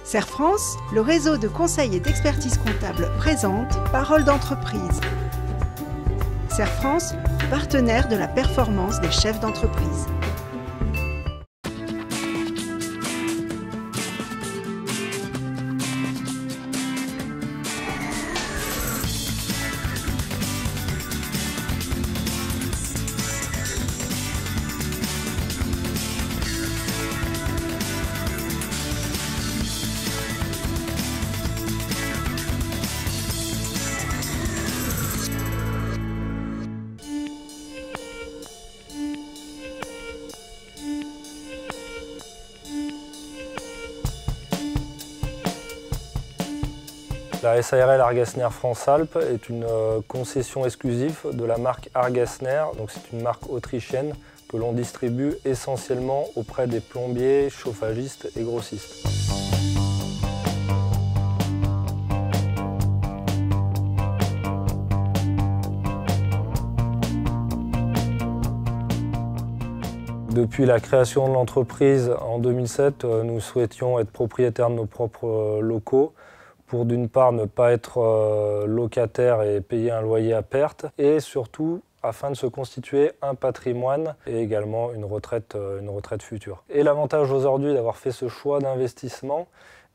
Serre France, le réseau de conseil et d'expertise comptable présente Parole d'entreprise. Serre France, partenaire de la performance des chefs d'entreprise. La SARL Argesner France-Alpes est une concession exclusive de la marque Argesner. C'est une marque autrichienne que l'on distribue essentiellement auprès des plombiers, chauffagistes et grossistes. Depuis la création de l'entreprise en 2007, nous souhaitions être propriétaires de nos propres locaux pour d'une part ne pas être locataire et payer un loyer à perte et surtout afin de se constituer un patrimoine et également une retraite future. Et l'avantage aujourd'hui d'avoir fait ce choix d'investissement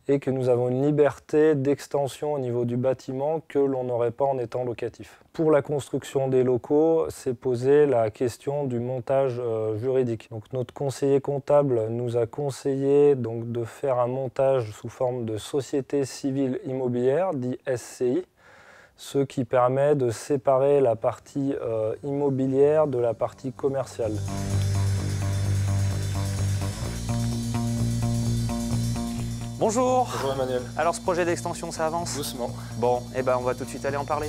est que nous avons une liberté d'extension au niveau du bâtiment que l'on n'aurait pas en étant locatif. Pour la construction des locaux, s'est posée la question du montage juridique. Donc, notre conseiller comptable nous a conseillé de faire un montage sous forme de société civile immobilière, dit SCI, ce qui permet de séparer la partie immobilière de la partie commerciale. Bonjour. Bonjour Emmanuel. Alors ce projet d'extension, ça avance? Doucement. Bon, on va tout de suite aller en parler.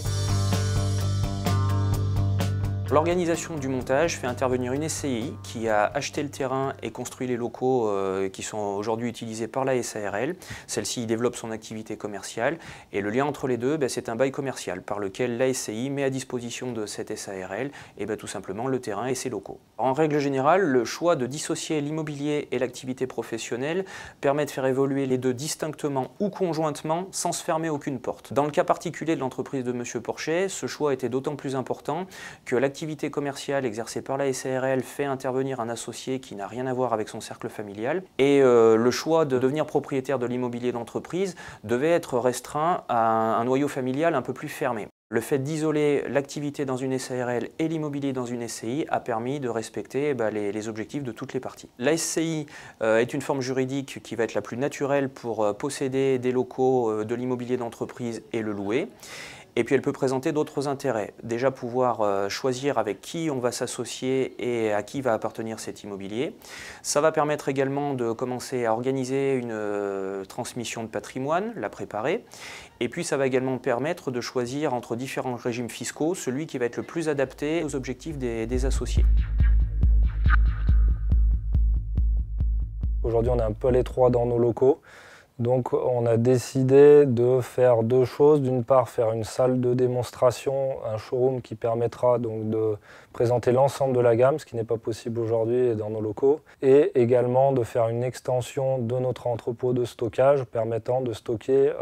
L'organisation du montage fait intervenir une SCI qui a acheté le terrain et construit les locaux qui sont aujourd'hui utilisés par la SARL. Celle-ci développe son activité commerciale et le lien entre les deux, c'est un bail commercial par lequel la SCI met à disposition de cette SARL tout simplement le terrain et ses locaux. En règle générale, le choix de dissocier l'immobilier et l'activité professionnelle permet de faire évoluer les deux distinctement ou conjointement sans se fermer aucune porte. Dans le cas particulier de l'entreprise de M. Porchet, ce choix était d'autant plus important que l'activité commerciale exercée par la SARL fait intervenir un associé qui n'a rien à voir avec son cercle familial et le choix de devenir propriétaire de l'immobilier d'entreprise devait être restreint à un noyau familial un peu plus fermé. Le fait d'isoler l'activité dans une SARL et l'immobilier dans une SCI a permis de respecter les objectifs de toutes les parties. La SCI est une forme juridique qui va être la plus naturelle pour posséder des locaux de l'immobilier d'entreprise et le louer. Et puis elle peut présenter d'autres intérêts. Déjà pouvoir choisir avec qui on va s'associer et à qui va appartenir cet immobilier. Ça va permettre également de commencer à organiser une transmission de patrimoine, la préparer. Et puis ça va également permettre de choisir entre différents régimes fiscaux celui qui va être le plus adapté aux objectifs des associés. Aujourd'hui, on est un peu à l'étroit dans nos locaux. Donc on a décidé de faire deux choses. D'une part, faire une salle de démonstration, un showroom qui permettra donc de présenter l'ensemble de la gamme, ce qui n'est pas possible aujourd'hui dans nos locaux, et également de faire une extension de notre entrepôt de stockage permettant de stocker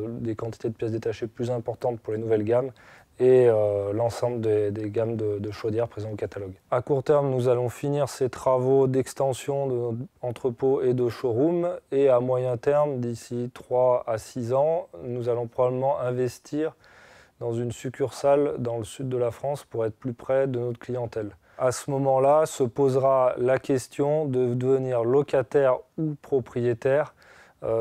des quantités de pièces détachées plus importantes pour les nouvelles gammes et l'ensemble des gammes de chaudières présentes au catalogue. À court terme, nous allons finir ces travaux d'extension de notre entrepôt et de showroom et à moyen terme, d'ici 3 à 6 ans, nous allons probablement investir dans une succursale dans le sud de la France pour être plus près de notre clientèle. À ce moment-là, se posera la question de devenir locataire ou propriétaire.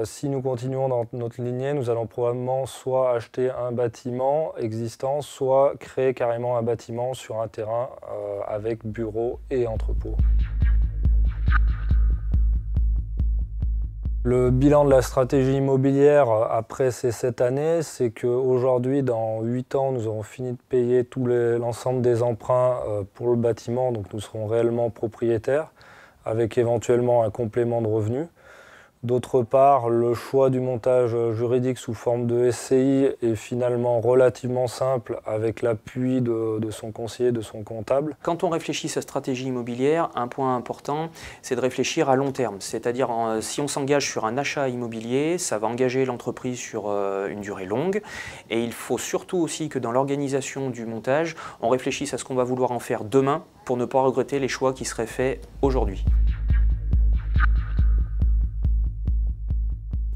Si nous continuons dans notre lignée, nous allons probablement soit acheter un bâtiment existant, soit créer carrément un bâtiment sur un terrain avec bureau et entrepôt. Le bilan de la stratégie immobilière après ces 7 années, c'est qu'aujourd'hui, dans 8 ans, nous aurons fini de payer l'ensemble des emprunts pour le bâtiment, donc nous serons réellement propriétaires, avec éventuellement un complément de revenus. D'autre part, le choix du montage juridique sous forme de SCI est finalement relativement simple avec l'appui de son conseiller, de son comptable. Quand on réfléchit sa stratégie immobilière, un point important, c'est de réfléchir à long terme. C'est-à-dire, si on s'engage sur un achat immobilier, ça va engager l'entreprise sur une durée longue. Et il faut surtout aussi que dans l'organisation du montage, on réfléchisse à ce qu'on va vouloir en faire demain pour ne pas regretter les choix qui seraient faits aujourd'hui.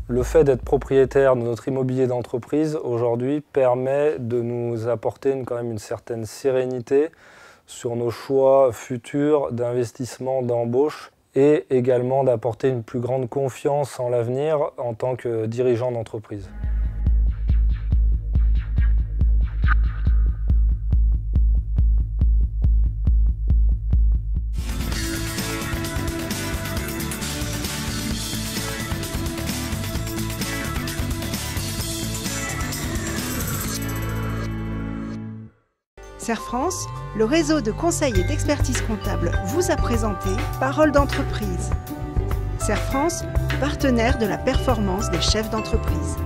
Le fait d'être propriétaire de notre immobilier d'entreprise aujourd'hui permet de nous apporter quand même une certaine sérénité sur nos choix futurs d'investissement, d'embauche et également d'apporter une plus grande confiance en l'avenir en tant que dirigeant d'entreprise. Serfrance, le réseau de conseils et d'expertise comptable vous a présenté Parole d'entreprise. Serfrance, partenaire de la performance des chefs d'entreprise.